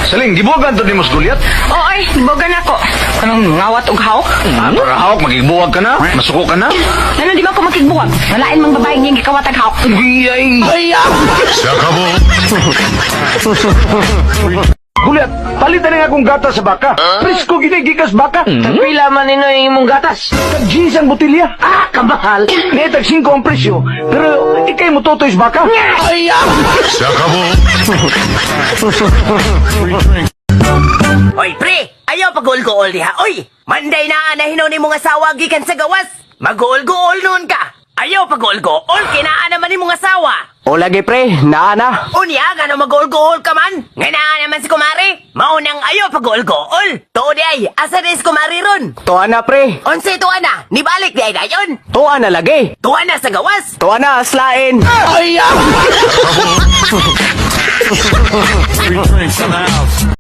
Saling, gibuwagan to ni Mos Gulyat. Oy, bogan ako. Kanang ngawat og hawk. Para hawak, magigbuwag ka na. Masuko ka na. Ano di ba ko makigbuwag? Nalain mang babae nging gikawat ang hawk. Ay! Gulyat, palitan na nga akong gatas sa baka. Presko gigigas baka. Pila man nino yung imong gatas. Tag-jeans ang botilya. Ah, kamahal. May tag 5 ang presyo. Pero ikay mo totoy sa baka. Oy, pre! Ayaw pag-gool-gool diha. Oy! Manday na anahin ni mong asawa gikan sa gawas. Mag-gool-gool noon ka. Ayaw pag-gool-gool, kinaan naman ni mong asawa. O lagi pre, naana. Unya, gano mag-gool-gool ka man? Nga naman si kumari. Maunang ayaw pag-gool-gool. Todi ay, asa rin si kumari ron? Tuwa na pre. Onse tuwa na, nibalik di ay dayon. Tuwa na lagi. Tuwa na sa gawas. Tuwa na aslain. Ay!